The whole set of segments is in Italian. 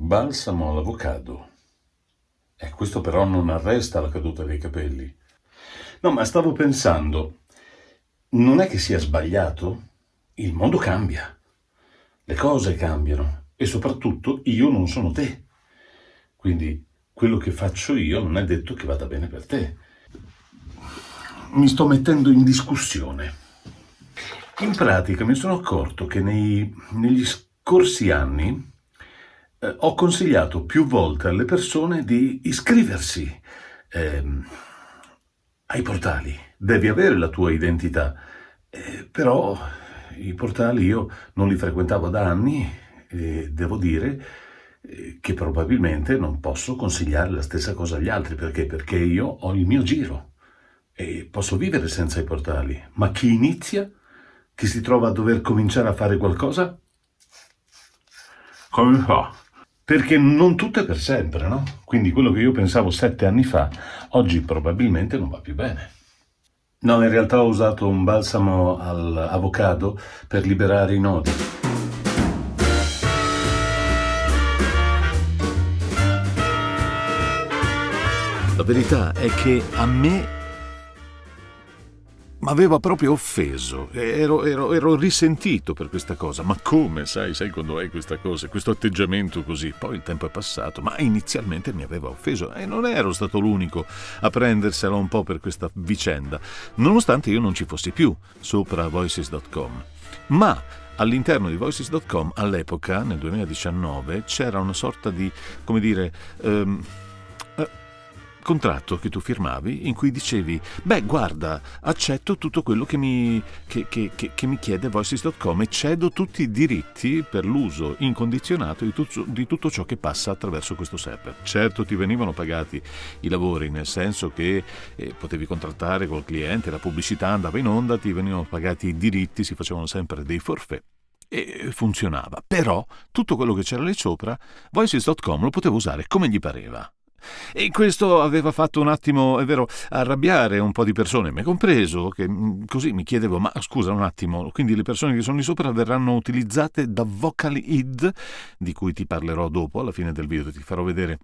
Balsamo all'avocado. Questo però non arresta la caduta dei capelli. No, ma stavo pensando, non è che sia sbagliato? Il mondo cambia, le cose cambiano e soprattutto io non sono te. Quindi quello che faccio io non è detto che vada bene per te. Mi sto mettendo in discussione. In pratica mi sono accorto che negli scorsi anni ho consigliato più volte alle persone di iscriversi ai portali. Devi avere la tua identità, però i portali io non li frequentavo da anni e devo dire che probabilmente non posso consigliare la stessa cosa agli altri. Perché? Perché io ho il mio giro e posso vivere senza i portali. Ma chi inizia, chi si trova a dover cominciare a fare qualcosa, come fa? Perché non tutto è per sempre, no? Quindi quello che io pensavo 7 anni fa, oggi probabilmente non va più bene. No, in realtà ho usato un balsamo all'avocado per liberare i nodi. La verità è che a me m'aveva proprio offeso, ero risentito per questa cosa. Ma come, sai quando hai questa cosa, questo atteggiamento così? Poi il tempo è passato, ma inizialmente mi aveva offeso e non ero stato l'unico a prendersela un po' per questa vicenda, nonostante io non ci fossi più sopra Voices.com. Ma all'interno di Voices.com all'epoca, nel 2019, c'era una sorta di, come dire, contratto che tu firmavi in cui dicevi: beh, guarda, accetto tutto quello che mi chiede Voices.com e cedo tutti i diritti per l'uso incondizionato di tutto ciò che passa attraverso questo server. Certo, ti venivano pagati i lavori, nel senso che potevi contrattare col cliente, la pubblicità andava in onda, ti venivano pagati i diritti, si facevano sempre dei forfait e funzionava. Però tutto quello che c'era lì sopra, Voices.com lo poteva usare come gli pareva. E questo aveva fatto un attimo, è vero, arrabbiare un po' di persone, me compreso, che così mi chiedevo: ma scusa un attimo, quindi le persone che sono lì sopra verranno utilizzate da Vocalid, di cui ti parlerò dopo, alla fine del video ti farò vedere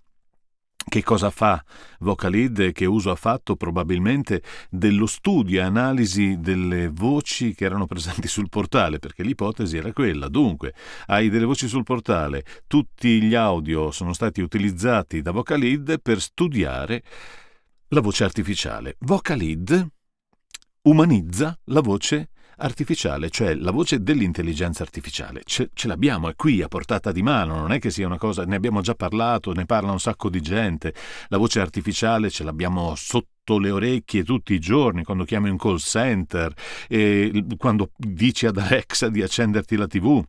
che cosa fa Vocalid e che uso ha fatto probabilmente dello studio e analisi delle voci che erano presenti sul portale, perché l'ipotesi era quella. Dunque, hai delle voci sul portale, tutti gli audio sono stati utilizzati da Vocalid per studiare la voce artificiale. Vocalid umanizza la voce artificiale, cioè la voce dell'intelligenza artificiale. Ce l'abbiamo, è qui a portata di mano, non è che sia una cosa, ne abbiamo già parlato, ne parla un sacco di gente. La voce artificiale ce l'abbiamo sotto le orecchie tutti i giorni, quando chiami un call center, quando dici ad Alexa di accenderti la TV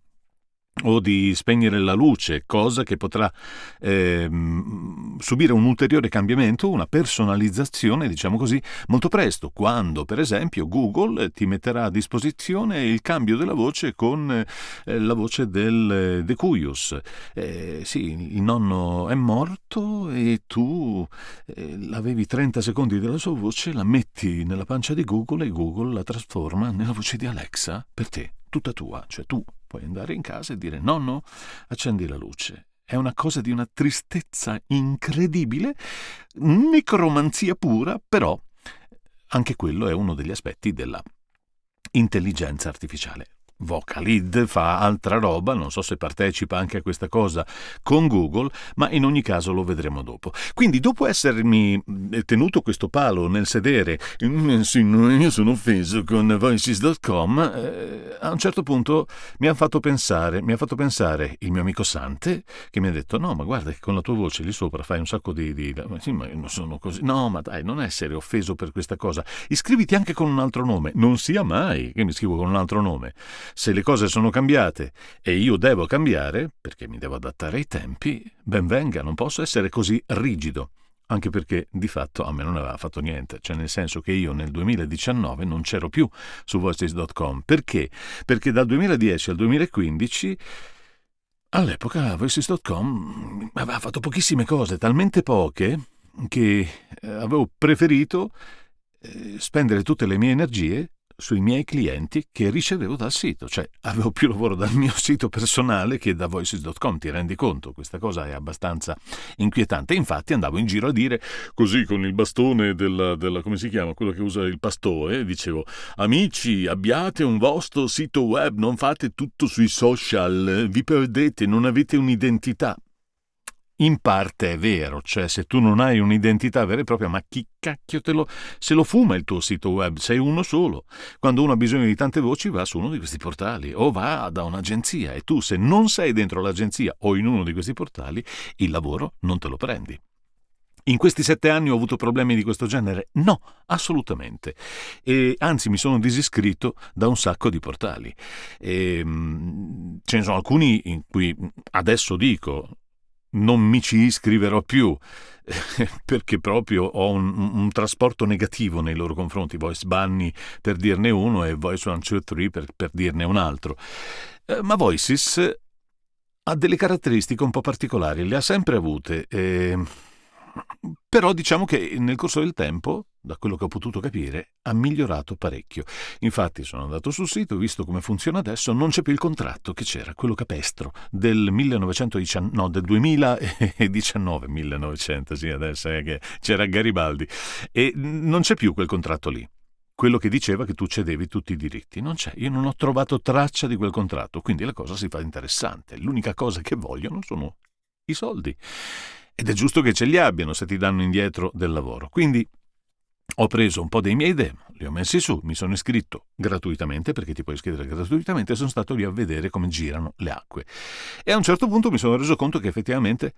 o di spegnere la luce, cosa che potrà subire un ulteriore cambiamento, una personalizzazione, diciamo così, molto presto, quando per esempio Google ti metterà a disposizione il cambio della voce con la voce del Decuius. Sì, il nonno è morto e tu avevi 30 secondi della sua voce, la metti nella pancia di Google e Google la trasforma nella voce di Alexa per te, tutta tua, cioè tu puoi andare in casa e dire: nonno, accendi la luce. È una cosa di una tristezza incredibile, necromanzia pura, però anche quello è uno degli aspetti della intelligenza artificiale. Vocalid fa altra roba, non so se partecipa anche a questa cosa con Google, ma in ogni caso lo vedremo dopo. Quindi, dopo essermi tenuto questo palo nel sedere, sì, io sono offeso con Voices.com, a un certo punto mi ha fatto pensare il mio amico Sante, che mi ha detto: no, ma guarda che con la tua voce lì sopra fai un sacco di... Sì, ma io non sono così. No, ma dai, non essere offeso per questa cosa, iscriviti anche con un altro nome. Non sia mai che mi scrivo con un altro nome. Se le cose sono cambiate e io devo cambiare, perché mi devo adattare ai tempi, ben venga, non posso essere così rigido. Anche perché di fatto a me non aveva fatto niente, cioè nel senso che io nel 2019 non c'ero più su Voices.com. Perché? Perché dal 2010 al 2015 all'epoca Voices.com aveva fatto pochissime cose, talmente poche che avevo preferito spendere tutte le mie energie sui miei clienti che ricevevo dal sito, cioè avevo più lavoro dal mio sito personale che da Voices.com, ti rendi conto? Questa cosa è abbastanza inquietante. Infatti andavo in giro a dire, così con il bastone della come si chiama, quello che usa il pastore, dicevo: amici, abbiate un vostro sito web, non fate tutto sui social, vi perdete, non avete un'identità. In parte è vero, cioè se tu non hai un'identità vera e propria, ma chi cacchio se lo fuma il tuo sito web? Sei uno solo. Quando uno ha bisogno di tante voci va su uno di questi portali o va da un'agenzia, e tu, se non sei dentro l'agenzia o in uno di questi portali, il lavoro non te lo prendi. In questi 7 anni ho avuto problemi di questo genere? No, assolutamente. E anzi, mi sono disiscritto da un sacco di portali. Ce ne sono alcuni in cui adesso dico: non mi ci iscriverò più, perché proprio ho un trasporto negativo nei loro confronti. Voice Bunny, per dirne uno, e Voice 123 per dirne un altro. Ma Voices ha delle caratteristiche un po' particolari, le ha sempre avute, però diciamo che nel corso del tempo, da quello che ho potuto capire, ha migliorato parecchio. Infatti sono andato sul sito, ho visto come funziona adesso, non c'è più il contratto che c'era, quello capestro, del 1919, sì, adesso è che c'era Garibaldi, e non c'è più quel contratto lì. Quello che diceva che tu cedevi tutti i diritti. Non c'è, io non ho trovato traccia di quel contratto, quindi la cosa si fa interessante. L'unica cosa che vogliono sono i soldi. Ed è giusto che ce li abbiano se ti danno indietro del lavoro. Quindi ho preso un po' dei miei demo, li ho messi su, mi sono iscritto gratuitamente, perché ti puoi iscrivere gratuitamente, e sono stato lì a vedere come girano le acque. E a un certo punto mi sono reso conto che effettivamente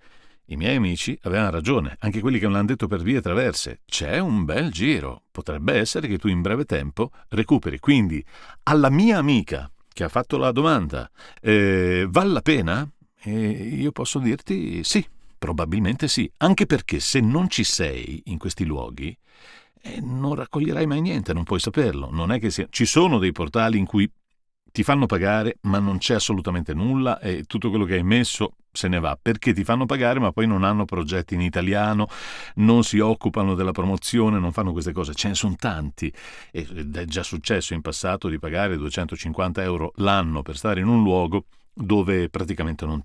i miei amici avevano ragione, anche quelli che me l'hanno detto per vie traverse. C'è un bel giro, potrebbe essere che tu in breve tempo recuperi. Quindi alla mia amica che ha fatto la domanda, vale la pena? Io posso dirti sì. Probabilmente sì, anche perché se non ci sei in questi luoghi non raccoglierai mai niente, non puoi saperlo. Non è che ci sono dei portali in cui ti fanno pagare ma non c'è assolutamente nulla e tutto quello che hai messo se ne va, perché ti fanno pagare ma poi non hanno progetti in italiano, non si occupano della promozione, non fanno queste cose. Ce ne sono tanti, ed è già successo in passato di pagare 250 euro l'anno per stare in un luogo dove praticamente non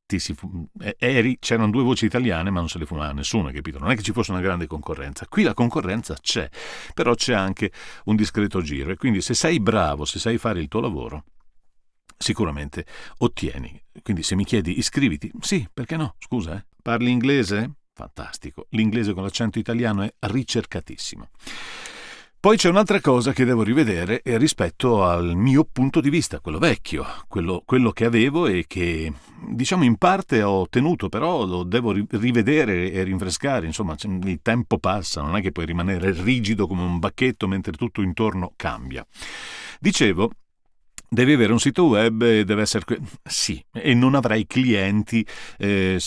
c'erano 2 voci italiane ma non se le fumava nessuno, capito? Non è che ci fosse una grande concorrenza. Qui la concorrenza c'è, però c'è anche un discreto giro, e quindi se sei bravo, se sai fare il tuo lavoro, sicuramente ottieni. Quindi se mi chiedi iscriviti, sì, perché no? Scusa, parli inglese? Fantastico, l'inglese con l'accento italiano è ricercatissimo. Poi c'è un'altra cosa che devo rivedere rispetto al mio punto di vista, quello vecchio, quello che avevo e che, diciamo, in parte ho tenuto, però lo devo rivedere e rinfrescare. Insomma, il tempo passa, non è che puoi rimanere rigido come un bacchetto mentre tutto intorno cambia. Dicevo, devi avere un sito web e deve essere... Sì, e non avrai clienti che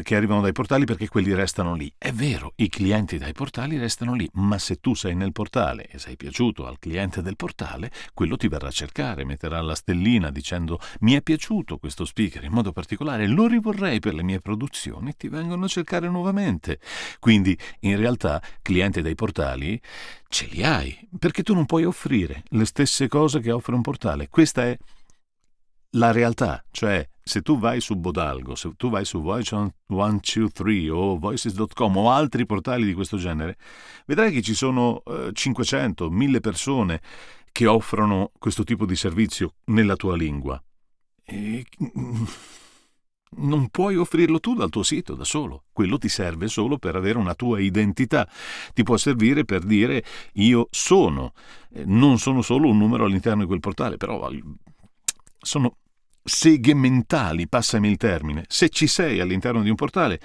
arrivano dai portali, perché quelli restano lì. È vero, i clienti dai portali restano lì, ma se tu sei nel portale e sei piaciuto al cliente del portale, quello ti verrà a cercare, metterà la stellina dicendo: mi è piaciuto questo speaker in modo particolare, lo rivorrei per le mie produzioni, ti vengono a cercare nuovamente. Quindi, in realtà, clienti dai portali ce li hai, perché tu non puoi offrire le stesse cose che offre un portale. Questa è la realtà. Cioè, se tu vai su Bodalgo, se tu vai su Voice123 o Voices.com o altri portali di questo genere, vedrai che ci sono 500, 1000 persone che offrono questo tipo di servizio nella tua lingua. E non puoi offrirlo tu dal tuo sito da solo. Quello ti serve solo per avere una tua identità. Ti può servire per dire: io sono, non sono solo un numero all'interno di quel portale, però sono seghe mentali, passami il termine. Se ci sei all'interno di un portale,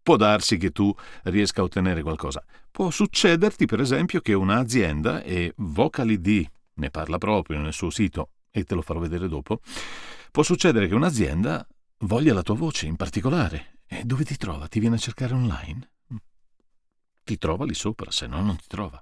può darsi che tu riesca a ottenere qualcosa. Può succederti, per esempio, che un'azienda, e VocalID ne parla proprio nel suo sito, e te lo farò vedere dopo, può succedere che un'azienda voglia la tua voce in particolare. E dove ti trova? Ti viene a cercare online? Ti trova lì sopra, se no non ti trova.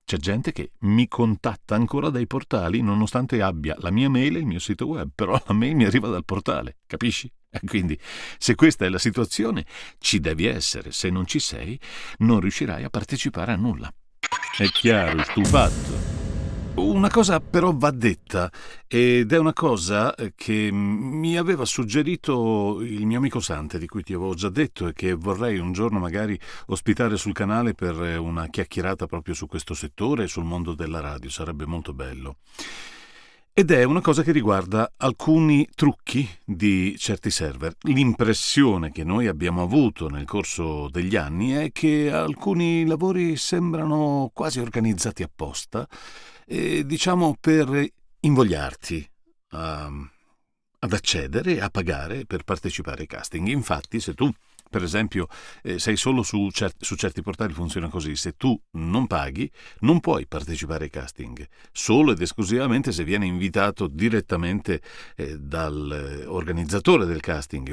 C'è gente che mi contatta ancora dai portali nonostante abbia la mia mail e il mio sito web, però la mail mi arriva dal portale, capisci? E quindi, se questa è la situazione, ci devi essere. Se non ci sei, non riuscirai a partecipare a nulla. È chiaro, stufato. Una cosa però va detta, ed è una cosa che mi aveva suggerito il mio amico Sante, di cui ti avevo già detto, e che vorrei un giorno magari ospitare sul canale per una chiacchierata proprio su questo settore e sul mondo della radio. Sarebbe molto bello. Ed è una cosa che riguarda alcuni trucchi di certi server. L'impressione che noi abbiamo avuto nel corso degli anni è che alcuni lavori sembrano quasi organizzati apposta, diciamo per invogliarti ad accedere e a pagare per partecipare ai casting. Infatti, se tu, per esempio, sei solo su certi portali, funziona così: se tu non paghi, non puoi partecipare ai casting, solo ed esclusivamente se viene invitato direttamente dal organizzatore del casting.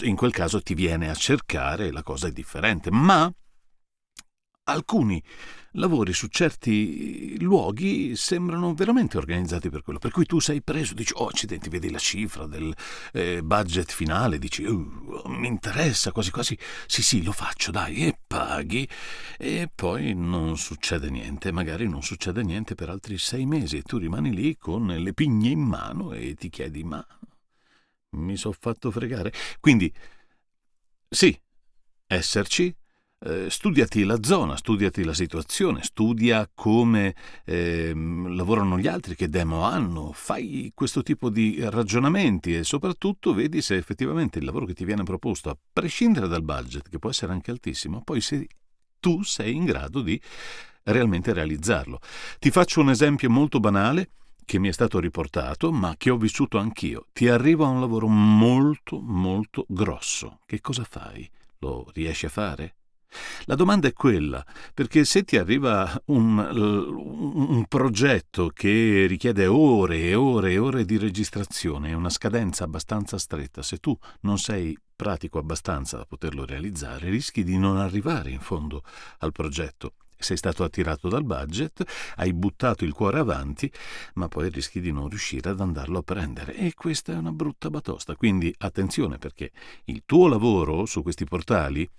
In quel caso ti viene a cercare, la cosa è differente. Ma alcuni lavori su certi luoghi sembrano veramente organizzati per quello, per cui tu sei preso, dici: oh accidenti, vedi la cifra del budget finale, dici mi interessa, quasi quasi sì, lo faccio, dai, e paghi, e poi non succede niente. Magari non succede niente per altri 6 mesi e tu rimani lì con le pigne in mano e ti chiedi: ma mi sono fatto fregare? Quindi sì, esserci. Studiati la zona, studiati la situazione, studia come lavorano gli altri, che demo hanno, fai questo tipo di ragionamenti e soprattutto vedi se effettivamente il lavoro che ti viene proposto, a prescindere dal budget, che può essere anche altissimo, poi se tu sei in grado di realmente realizzarlo. Ti faccio un esempio molto banale che mi è stato riportato, ma che ho vissuto anch'io. Ti arriva un lavoro molto, molto grosso. Che cosa fai? Lo riesci a fare? La domanda è quella, perché se ti arriva un progetto che richiede ore e ore e ore di registrazione e una scadenza abbastanza stretta, se tu non sei pratico abbastanza da poterlo realizzare, rischi di non arrivare in fondo al progetto. Sei stato attirato dal budget, hai buttato il cuore avanti, ma poi rischi di non riuscire ad andarlo a prendere, e questa è una brutta batosta. Quindi attenzione, perché il tuo lavoro su questi portali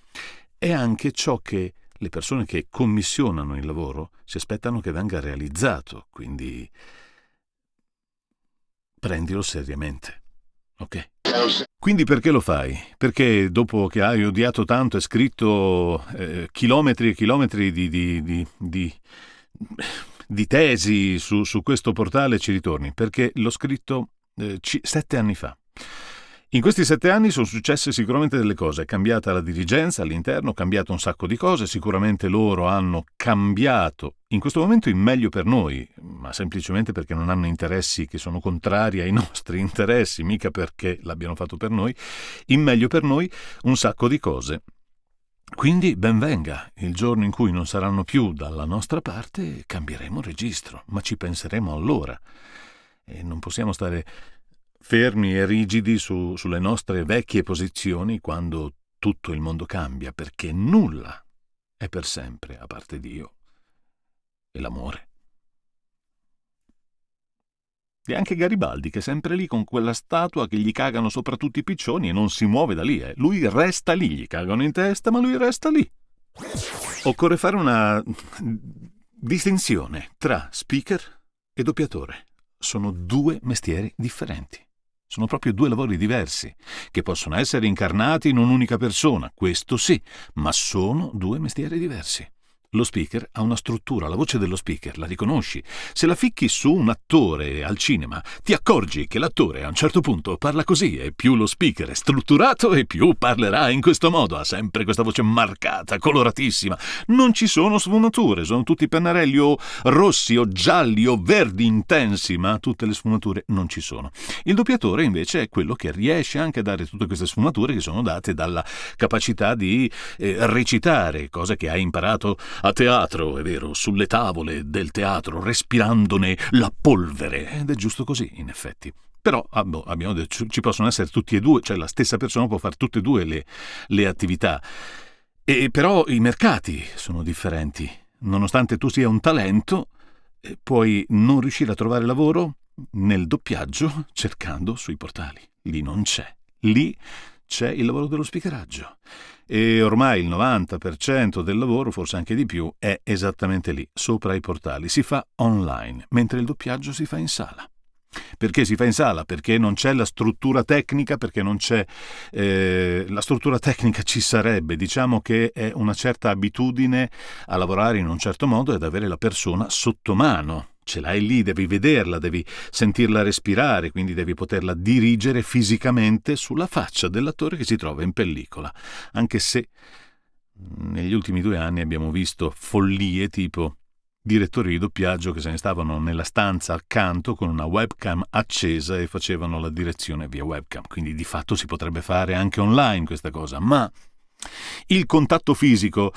è anche ciò che le persone che commissionano il lavoro si aspettano che venga realizzato, quindi prendilo seriamente, ok? Quindi perché lo fai? Perché dopo che hai odiato tanto e scritto chilometri e chilometri di tesi su questo portale ci ritorni? Perché l'ho scritto 7 anni fa. In questi 7 anni sono successe sicuramente delle cose. È cambiata la dirigenza all'interno, è cambiato un sacco di cose, sicuramente loro hanno cambiato in questo momento in meglio per noi, ma semplicemente perché non hanno interessi che sono contrari ai nostri interessi, mica perché l'abbiano fatto per noi, in meglio per noi un sacco di cose. Quindi ben venga, il giorno in cui non saranno più dalla nostra parte cambieremo registro, ma ci penseremo allora. E non possiamo stare fermi e rigidi sulle nostre vecchie posizioni quando tutto il mondo cambia, perché nulla è per sempre a parte Dio e l'amore. E anche Garibaldi, che è sempre lì con quella statua che gli cagano sopra tutti i piccioni e non si muove da lì. Lui resta lì, gli cagano in testa, ma lui resta lì. Occorre fare una distinzione tra speaker e doppiatore. Sono 2 mestieri differenti. Sono proprio 2 lavori diversi, che possono essere incarnati in un'unica persona, questo sì, ma sono 2 mestieri diversi. Lo speaker ha una struttura, la voce dello speaker la riconosci. Se la ficchi su un attore al cinema, ti accorgi che l'attore a un certo punto parla così, e più lo speaker è strutturato e più parlerà in questo modo. Ha sempre questa voce marcata, coloratissima. Non ci sono sfumature, sono tutti pennarelli o rossi o gialli o verdi intensi, ma tutte le sfumature non ci sono. Il doppiatore invece è quello che riesce anche a dare tutte queste sfumature che sono date dalla capacità di recitare, cosa che hai imparato a teatro, è vero, sulle tavole del teatro, respirandone la polvere. Ed è giusto così, in effetti. Però abbiamo detto, ci possono essere tutti e 2, cioè la stessa persona può fare tutte e 2 le attività. E però i mercati sono differenti. Nonostante tu sia un talento, puoi non riuscire a trovare lavoro nel doppiaggio cercando sui portali. Lì non c'è. Lì c'è il lavoro dello speakeraggio. E ormai il 90% del lavoro, forse anche di più, è esattamente lì, sopra i portali. Si fa online, mentre il doppiaggio si fa in sala. Perché si fa in sala? Perché non c'è la struttura tecnica, perché non c'è la struttura tecnica ci sarebbe, diciamo che è una certa abitudine a lavorare in un certo modo e ad avere la persona sotto mano. Ce l'hai lì, devi vederla, devi sentirla respirare, quindi devi poterla dirigere fisicamente sulla faccia dell'attore che si trova in pellicola. Anche se negli ultimi 2 anni abbiamo visto follie tipo direttori di doppiaggio che se ne stavano nella stanza accanto con una webcam accesa e facevano la direzione via webcam. Quindi di fatto si potrebbe fare anche online questa cosa, ma il contatto fisico,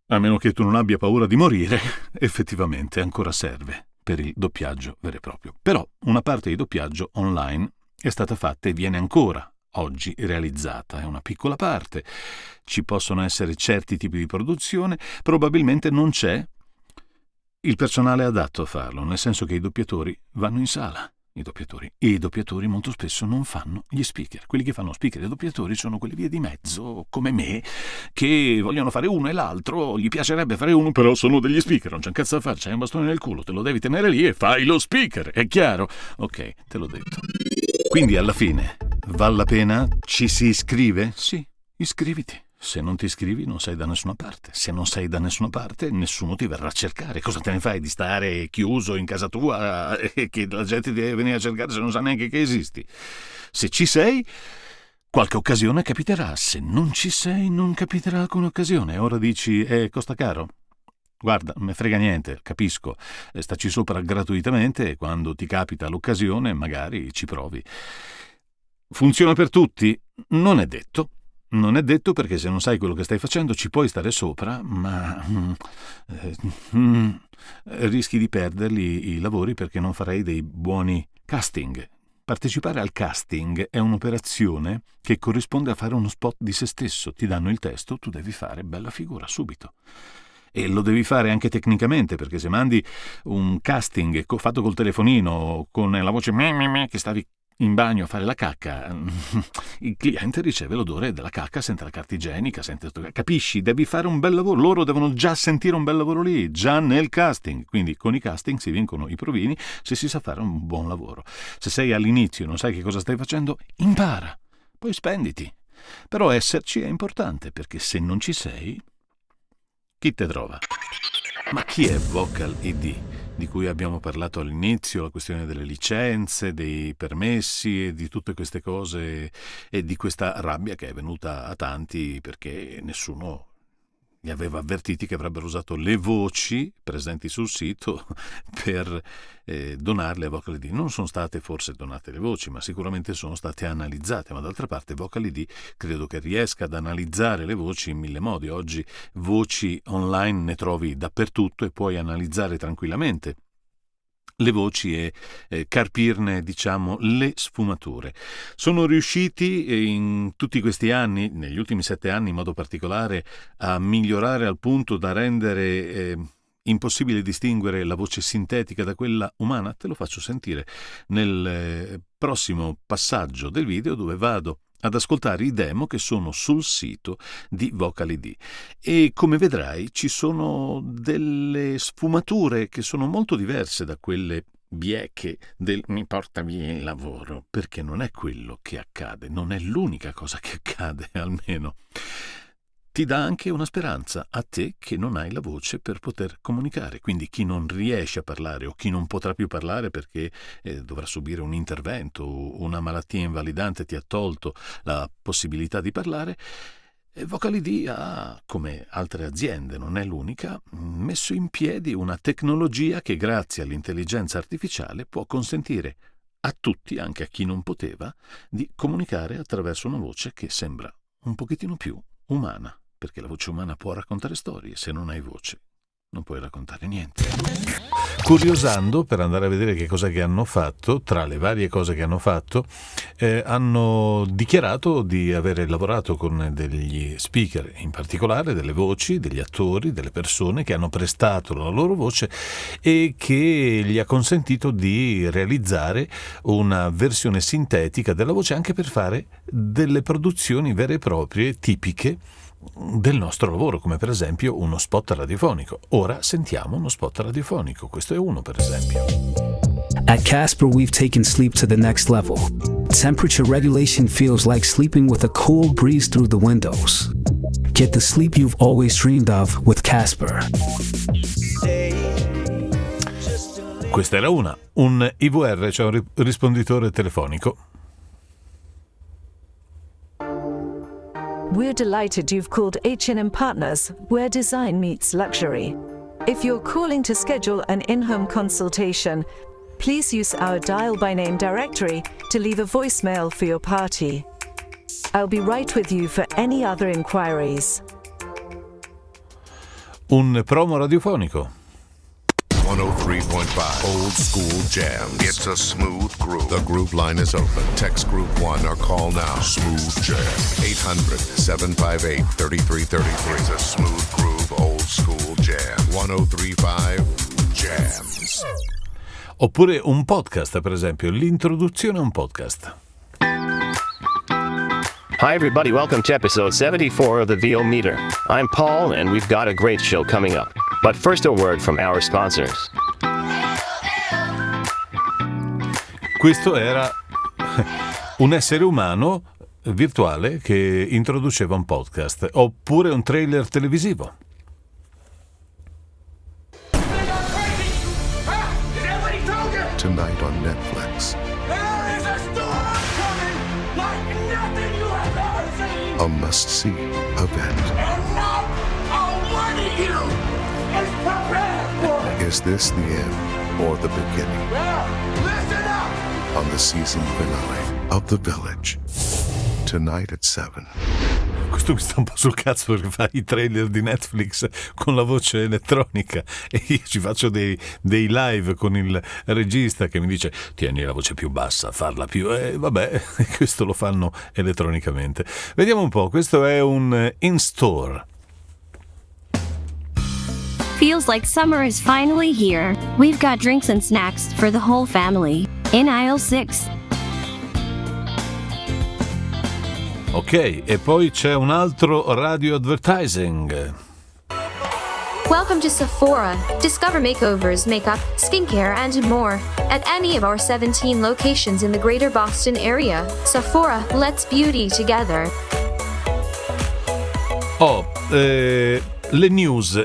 a meno che tu non abbia paura di morire, effettivamente ancora serve per il doppiaggio vero e proprio. Però una parte di doppiaggio online è stata fatta e viene ancora oggi realizzata. È una piccola parte. Ci possono essere certi tipi di produzione, probabilmente non c'è il personale adatto a farlo, nel senso che i doppiatori vanno in sala. I doppiatori molto spesso non fanno gli speaker. Quelli che fanno speaker e doppiatori sono quelli via di mezzo, come me, che vogliono fare uno e l'altro, gli piacerebbe fare uno, però sono degli speaker, non c'è un cazzo da fare, c'hai un bastone nel culo, te lo devi tenere lì e fai lo speaker, è chiaro? Ok, te l'ho detto. Quindi alla fine, vale la pena? Ci si iscrive? Sì, iscriviti. Se non ti iscrivi non sei da nessuna parte. Se non sei da nessuna parte nessuno ti verrà a cercare. Cosa te ne fai di stare chiuso in casa tua e che la gente ti deve venire a cercare se non sa neanche che esisti? Se ci sei, qualche occasione capiterà. Se non ci sei, non capiterà alcuna occasione. Ora dici, costa caro? Guarda, non me frega niente, capisco. Staci sopra gratuitamente e quando ti capita l'occasione magari ci provi. Funziona per tutti? Non è detto. Non è detto, perché se non sai quello che stai facendo ci puoi stare sopra, ma rischi di perderli i lavori perché non farai dei buoni casting. Partecipare al casting è un'operazione che corrisponde a fare uno spot di se stesso. Ti danno il testo, tu devi fare bella figura subito. E lo devi fare anche tecnicamente, perché se mandi un casting fatto col telefonino con la voce che stavi in bagno a fare la cacca, il cliente riceve l'odore della cacca, sente la carta igienica, capisci? Devi fare un bel lavoro, loro devono già sentire un bel lavoro lì, già nel casting. Quindi con i casting si vincono i provini se si sa fare un buon lavoro. Se sei all'inizio e non sai che cosa stai facendo, impara, poi spenditi. Però esserci è importante, perché se non ci sei, chi te trova? Ma chi è Vocal ID? Di cui abbiamo parlato all'inizio, la questione delle licenze, dei permessi e di tutte queste cose, e di questa rabbia che è venuta a tanti perché nessuno li aveva avvertiti che avrebbero usato le voci presenti sul sito per donarle a Vocal ID. Non sono state forse donate le voci, ma sicuramente sono state analizzate. Ma d'altra parte Vocal ID credo che riesca ad analizzare le voci in 1000 modi. Oggi voci online ne trovi dappertutto e puoi analizzare tranquillamente le voci e carpirne, diciamo, le sfumature. Sono riusciti in tutti questi anni, negli ultimi 7 anni in modo particolare, a migliorare al punto da rendere impossibile distinguere la voce sintetica da quella umana. Te lo faccio sentire nel prossimo passaggio del video, dove vado ad ascoltare i demo che sono sul sito di Vocal ID. E come vedrai ci sono delle sfumature che sono molto diverse da quelle bieche del mi porta via il lavoro, perché non è quello che accade, non è l'unica cosa che accade, almeno. Ti dà anche una speranza a te che non hai la voce per poter comunicare. Quindi chi non riesce a parlare o chi non potrà più parlare perché dovrà subire un intervento o una malattia invalidante ti ha tolto la possibilità di parlare, Vocal ID ha, come altre aziende, non è l'unica, messo in piedi una tecnologia che grazie all'intelligenza artificiale può consentire a tutti, anche a chi non poteva, di comunicare attraverso una voce che sembra un pochettino più umana. Perché la voce umana può raccontare storie, se non hai voce non puoi raccontare niente. Curiosando per andare a vedere che cosa che hanno fatto, tra le varie cose che hanno fatto, hanno dichiarato di aver lavorato con degli speaker, in particolare delle voci, degli attori, delle persone che hanno prestato la loro voce e che gli ha consentito di realizzare una versione sintetica della voce anche per fare delle produzioni vere e proprie, tipiche del nostro lavoro, come per esempio uno spot radiofonico. Ora sentiamo uno spot radiofonico, questo è uno per esempio. At Casper, we've taken sleep to the next level. Temperature regulation feels like sleeping with a cool breeze through the windows. Get the sleep you've always dreamed of with Casper. Questa era un IVR, cioè un risponditore telefonico. We're delighted you've called H&M Partners, where design meets luxury. If you're calling to schedule an in-home consultation, please use our dial by name directory to leave a voicemail for your party. I'll be right with you for any other inquiries. Un promo radiofonico. 103.5 Old School Jams. It's a smooth groove. The groove line is open. Text Group 1 or call now. Smooth Jam. 800-758-3333. It's a smooth groove, old school jam. 103.5 Jams. Oppure un podcast, per esempio, l'introduzione a un podcast. Hi, everybody. Welcome to episode 74 of the VO Meter. I'm Paul, and we've got a great show coming up. But first, a word from our sponsors. Questo era un essere umano virtuale che introduceva un podcast, oppure un trailer televisivo. Tonight on Netflix. There is a storm coming like nothing you have ever seen. A must-see event. And not one of you is prepared for it. Is this the end or the beginning? Well, listen up. On the season finale of The Village. Tonight at 7. Questo mi sta un po' sul cazzo perché fa i trailer di Netflix con la voce elettronica e io ci faccio dei live con il regista che mi dice tieni la voce più bassa, farla più... vabbè, questo lo fanno elettronicamente. Vediamo un po', questo è un in-store. Feels like summer is finally here. We've got drinks and snacks for the whole family. In aisle 6. Ok, e poi c'è un altro radio advertising. Welcome to Sephora. Discover makeovers, makeup, skincare, and more at any of our 17 locations in the greater Boston area. Sephora, let's beauty together. Le news,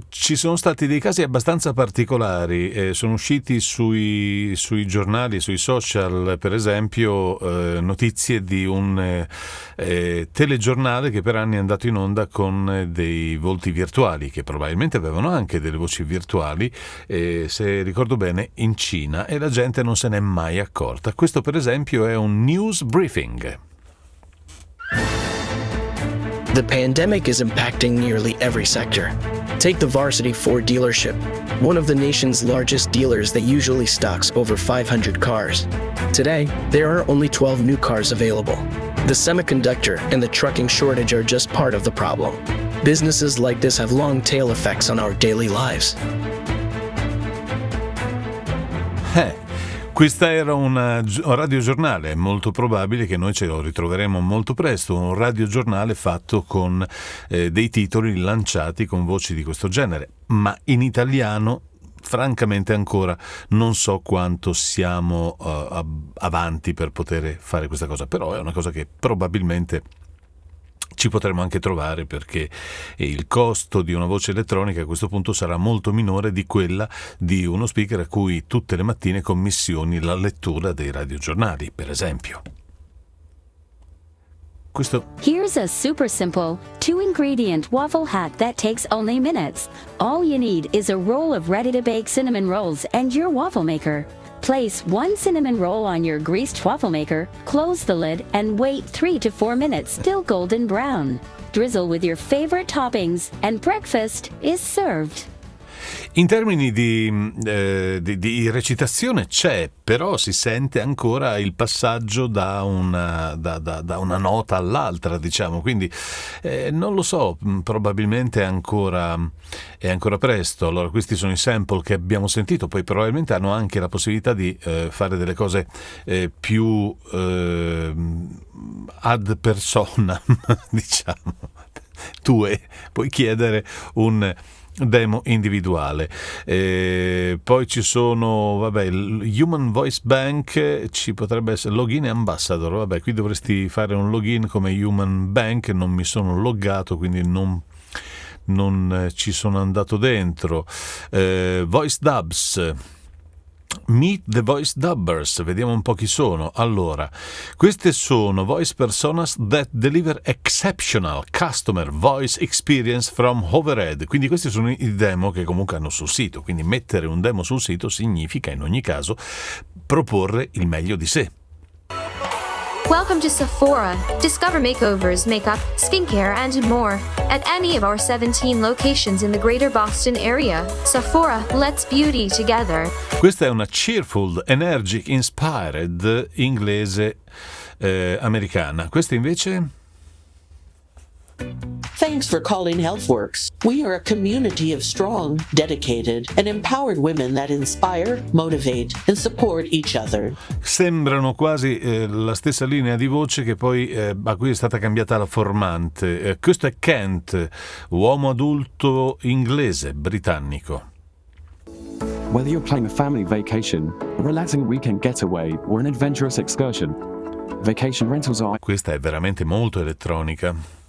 ci sono stati dei casi abbastanza particolari, sono usciti sui giornali, sui social, per esempio notizie di un telegiornale che per anni è andato in onda con dei volti virtuali, che probabilmente avevano anche delle voci virtuali, se ricordo bene, in Cina, e la gente non se n'è mai accorta. Questo per esempio è un news briefing. The pandemic is impacting nearly every sector. Take the Varsity Ford dealership, one of the nation's largest dealers that usually stocks over 500 cars. Today, there are only 12 new cars available. The semiconductor and the trucking shortage are just part of the problem. Businesses like this have long tail effects on our daily lives. Questa era un radiogiornale, è molto probabile che noi ce lo ritroveremo molto presto, un radiogiornale fatto con dei titoli lanciati con voci di questo genere, ma in italiano francamente ancora non so quanto siamo avanti per poter fare questa cosa, però è una cosa che probabilmente ci potremo anche trovare, perché il costo di una voce elettronica a questo punto sarà molto minore di quella di uno speaker a cui tutte le mattine commissioni la lettura dei radiogiornali, per esempio. Here's a super simple 2-ingredient waffle hack that takes only minutes. All you need is a roll of ready-to-bake cinnamon rolls and your waffle maker. Place 1 cinnamon roll on your greased waffle maker, close the lid, and wait 3 to 4 minutes still golden brown. Drizzle with your favorite toppings, and breakfast is served. In termini di recitazione c'è, però si sente ancora il passaggio da una nota all'altra, diciamo, quindi non lo so, probabilmente è ancora presto. Allora, questi sono i sample che abbiamo sentito, poi probabilmente hanno anche la possibilità di fare delle cose più ad personam, diciamo. puoi chiedere un demo individuale. Poi ci sono, il Human Voice Bank, ci potrebbe essere login e ambassador. Qui dovresti fare un login come Human Bank, non mi sono loggato, quindi non ci sono andato dentro. Voice Dubs, Meet the Voice Dubbers, vediamo un po' chi sono. Allora, queste sono voice personas that deliver exceptional customer voice experience from overhead. Quindi questi sono i demo che comunque hanno sul sito. Quindi mettere un demo sul sito significa in ogni caso proporre il meglio di sé. Welcome to Sephora. Discover makeovers, makeup, skincare, and more at any of our 17 locations in the greater Boston area. Sephora, let's beauty together. Questa è una cheerful, energetic, inspired inglese americana. Questa invece... Thanks for calling HealthWorks. We are a community of strong, dedicated, and empowered women that inspire, motivate, and support each other. Sembrano quasi la stessa linea di voce che poi a cui è stata cambiata la formante. Questo è Kent, uomo adulto inglese, britannico. Whether you're planning a family vacation, a relaxing weekend getaway, or an adventurous excursion, vacation rentals are... Questa è veramente molto elettronica.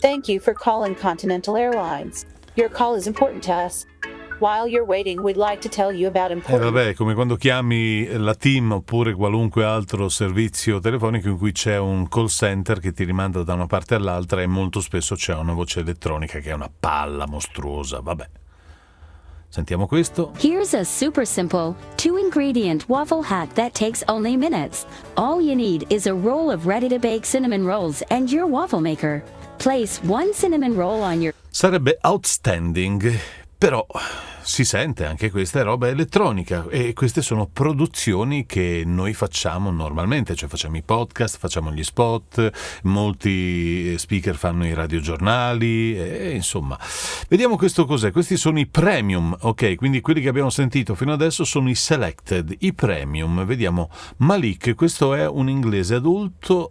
Thank you for calling Continental Airlines. Your call is important to us. While you're waiting, we'd like to tell you about important... come quando chiami la TIM oppure qualunque altro servizio telefonico in cui c'è un call center che ti rimanda da una parte all'altra e molto spesso c'è una voce elettronica che è una palla mostruosa. Sentiamo questo. Here's a super simple 2-ingredient waffle hack that takes only minutes. All you need is a roll of ready-to-bake cinnamon rolls and your waffle maker. Place one cinnamon roll on your... Sarebbe outstanding, però si sente anche questa è roba elettronica e queste sono produzioni che noi facciamo normalmente, cioè facciamo i podcast, facciamo gli spot, molti speaker fanno i radiogiornali e insomma. Vediamo questo cos'è. Questi sono i premium, ok? Quindi quelli che abbiamo sentito fino adesso sono i selected, i premium. Vediamo Malik, questo è un inglese adulto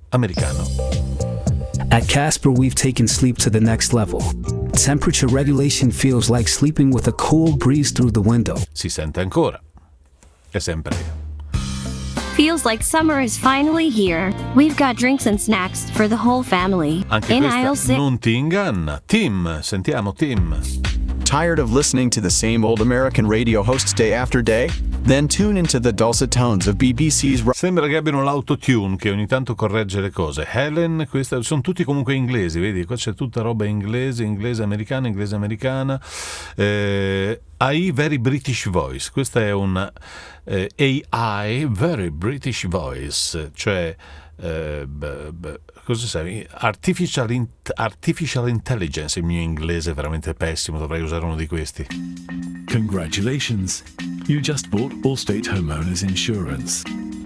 americano. At Casper, we've taken sleep to the next level. Temperature regulation feels like sleeping with a cool breeze through the window. Si sente ancora. È sempre. Feels like summer is finally here. We've got drinks and snacks for the whole family. Anche in questa aisle 6. non ti inganna. Tim, sentiamo Tim. Tired of listening to the same old American radio hosts day after day? Then tune into the dulcet tones of BBC's... Sembra che abbiano l'autotune che ogni tanto corregge le cose. Helen, questa, sono tutti comunque inglesi, vedi? Qua c'è tutta roba inglese americana. AI Very British Voice. Questa è una AI Very British Voice, cioè... cosa sai? Artificial Intelligence. Il mio inglese è veramente pessimo, dovrei usare uno di questi. Congratulations, you just bought Allstate Homeowners Insurance.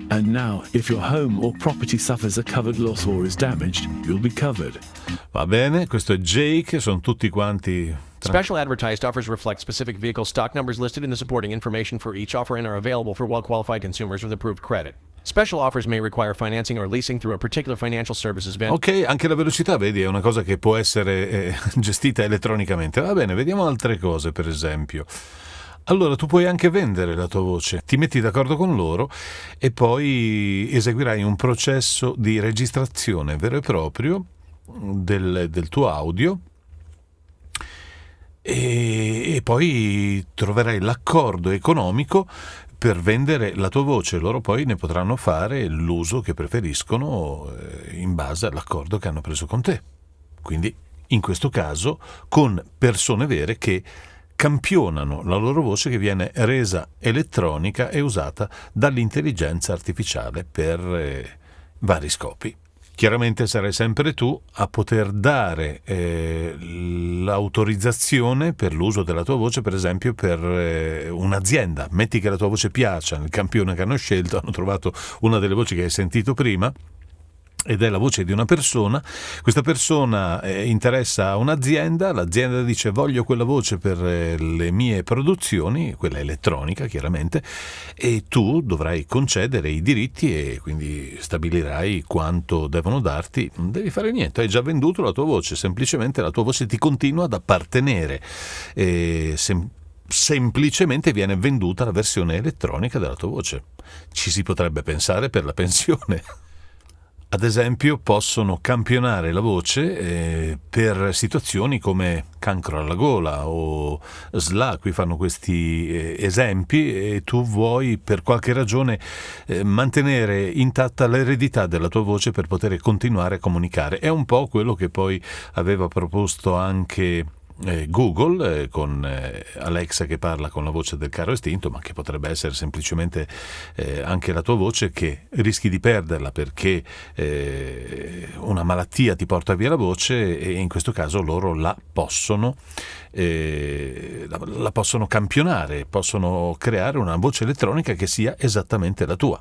And now, if your home or property suffers a covered loss or is damaged, you'll be covered. Va bene, questo è Jake, sono tutti quanti... Special advertised offers reflect specific vehicle stock numbers listed in the supporting information for each offer and are available for well-qualified consumers with approved credit. Special offers may require financing or leasing through a particular financial services vendor. Ok, anche la velocità, vedi, è una cosa che può essere gestita elettronicamente. Va bene, vediamo altre cose, per esempio. Allora, tu puoi anche vendere la tua voce. Ti metti d'accordo con loro e poi eseguirai un processo di registrazione vero e proprio del tuo audio e poi troverai l'accordo economico per vendere la tua voce. Loro poi ne potranno fare l'uso che preferiscono in base all'accordo che hanno preso con te. Quindi, in questo caso, con persone vere che campionano la loro voce che viene resa elettronica e usata dall'intelligenza artificiale per vari scopi. Chiaramente sarai sempre tu a poter dare l'autorizzazione per l'uso della tua voce, per esempio per un'azienda. Metti che la tua voce piaccia, il campione che hanno scelto, hanno trovato una delle voci che hai sentito prima ed è la voce di una persona. Questa persona interessa a un'azienda, l'azienda dice voglio quella voce per le mie produzioni, quella elettronica chiaramente, e tu dovrai concedere i diritti e quindi stabilirai quanto devono darti. Non devi fare niente, hai già venduto la tua voce, semplicemente la tua voce ti continua ad appartenere, semplicemente viene venduta la versione elettronica della tua voce. Ci si potrebbe pensare per la pensione. Ad esempio possono campionare la voce per situazioni come cancro alla gola o SLA, qui fanno questi esempi, e tu vuoi per qualche ragione mantenere intatta l'eredità della tua voce per poter continuare a comunicare. È un po' quello che poi aveva proposto anche Google con Alexa che parla con la voce del caro estinto, ma che potrebbe essere semplicemente anche la tua voce, che rischi di perderla perché una malattia ti porta via la voce, e in questo caso loro la possono campionare, possono creare una voce elettronica che sia esattamente la tua.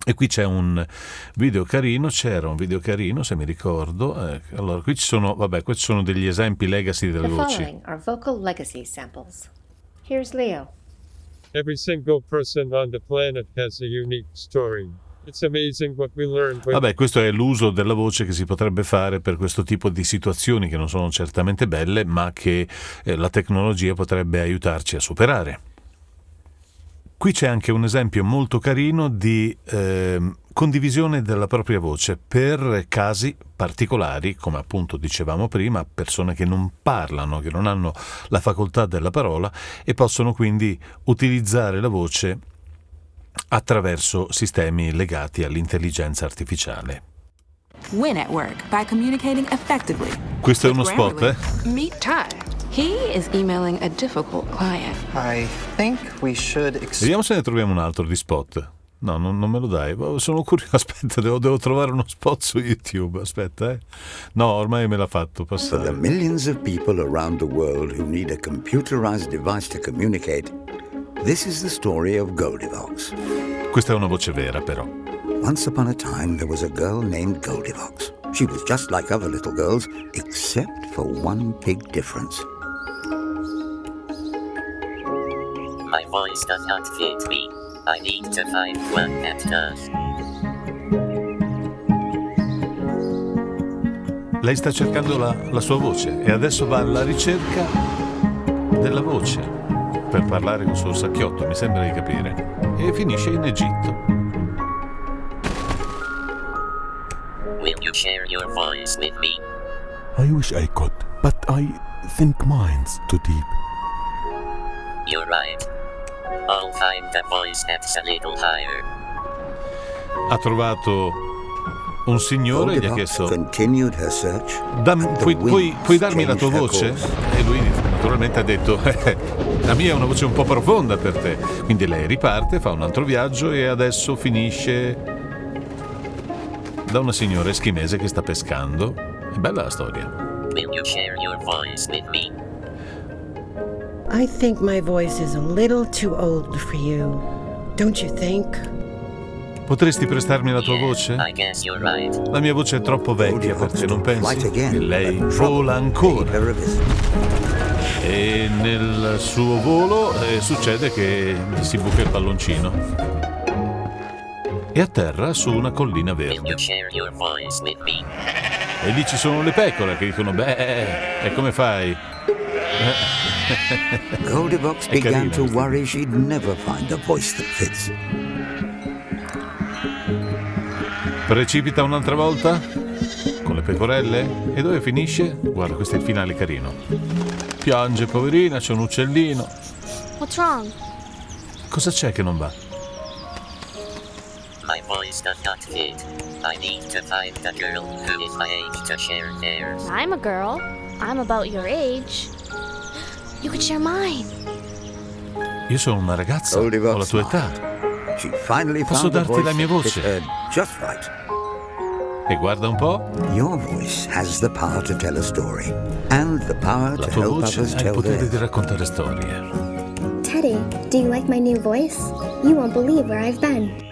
E qui c'era un video carino se mi ricordo. Allora qui ci sono, questi sono degli esempi legacy delle voci. The following are vocal legacy samples. Here's Leo. Every single person on the planet has a unique story. It's amazing what we learn. Questo è l'uso della voce che si potrebbe fare per questo tipo di situazioni che non sono certamente belle, ma che la tecnologia potrebbe aiutarci a superare. Qui c'è anche un esempio molto carino di condivisione della propria voce per casi particolari, come appunto dicevamo prima, persone che non parlano, che non hanno la facoltà della parola e possono quindi utilizzare la voce attraverso sistemi legati all'intelligenza artificiale. Win at work by communicating effectively. Questo è uno spot, Meet Ty. He is emailing a difficult client. I think we should Vediamo se ne troviamo un altro di spot. No, non me lo dai. Sono curioso. Aspetta, devo trovare uno spot su YouTube. Aspetta, No, ormai me l'ha fatto passare. For the millions of people around the world who need a computerized device to communicate, this is the story of Goldilocks. Questa è una voce vera, però. Once upon a time, there was a girl named Goldilocks. She was just like other little girls, except for one big difference. My voice does not fit me. I need to find one that does. Lei sta cercando la sua voce e adesso va alla ricerca della voce per parlare col suo sacchiotto, mi sembra di capire, e finisce in Egitto. Will you share your voice with me? I wish I could, but I think mine's too deep. You're right. I'll find the voice that's a little higher. Ha trovato un signore e gli ha chiesto puoi darmi la tua voce? E lui naturalmente ha detto la mia è una voce un po' profonda per te. Quindi lei riparte, fa un altro viaggio e adesso finisce da una signora eschimese che sta pescando. È bella la storia. Will you share your voice with me? I think my voice is a little too old for you. Don't you think? Potresti prestarmi la tua voce? I guess you're right. La mia voce è troppo vecchia per te, non pensi? E lei vola ancora. E nel suo volo succede che gli si buca il palloncino. E atterra su una collina verde. Will you share your voice with me? E lì ci sono le pecore che dicono, e come fai? Goldilocks began to worry she'd never find a voice that fits. Precipita un'altra volta con le pecorelle e dove finisce? Guarda, questo è il finale carino. Piange, poverina, c'è un uccellino. What's wrong? Cosa c'è che non va? My voice does not fit. I need to find a girl who is my age to share theirs. I'm a girl. I'm about your age. You could share mine. Io sono una ragazza, ho la tua età. Posso darti la mia voce? E guarda un po'. Your voice has the power to tell a story and the power to help others tell theirs. La tua voce ha il potere di raccontare storie. Teddy, do you like my new voice? You won't believe where I've been.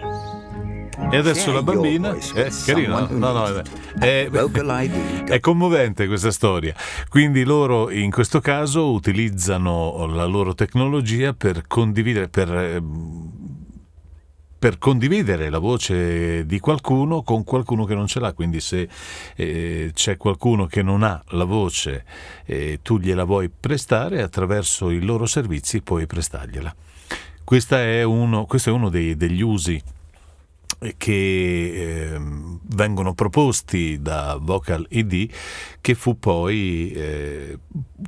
E adesso la bambina carino, è commovente questa storia. Quindi loro in questo caso utilizzano la loro tecnologia per condividere la voce di qualcuno con qualcuno che non ce l'ha. Quindi se c'è qualcuno che non ha la voce e tu gliela vuoi prestare, attraverso i loro servizi puoi prestargliela. Questo è uno degli usi che vengono proposti da Vocal ID, che fu poi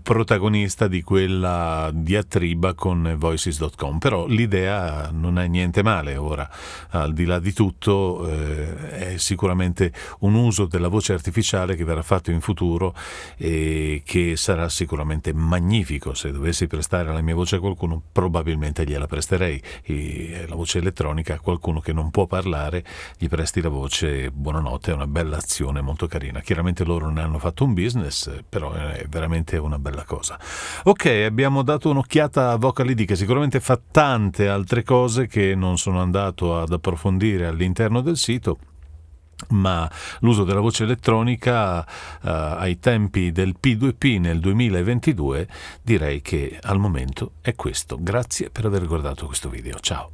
protagonista di quella diatriba con Voices.com. Però l'idea non è niente male. Ora, al di là di tutto, è sicuramente un uso della voce artificiale che verrà fatto in futuro e che sarà sicuramente magnifico. Se dovessi prestare la mia voce a qualcuno, probabilmente gliela presterei. La voce elettronica a qualcuno che non può parlare, gli presti la voce, buonanotte, è una bella azione molto carina. Chiaramente loro ne hanno fatto un business, però è veramente una bella cosa. Ok, abbiamo dato un'occhiata a Vocal ID, che sicuramente fa tante altre cose che non sono andato ad approfondire all'interno del sito, ma l'uso della voce elettronica ai tempi del P2P nel 2022 direi che al momento è questo. Grazie per aver guardato questo video, ciao.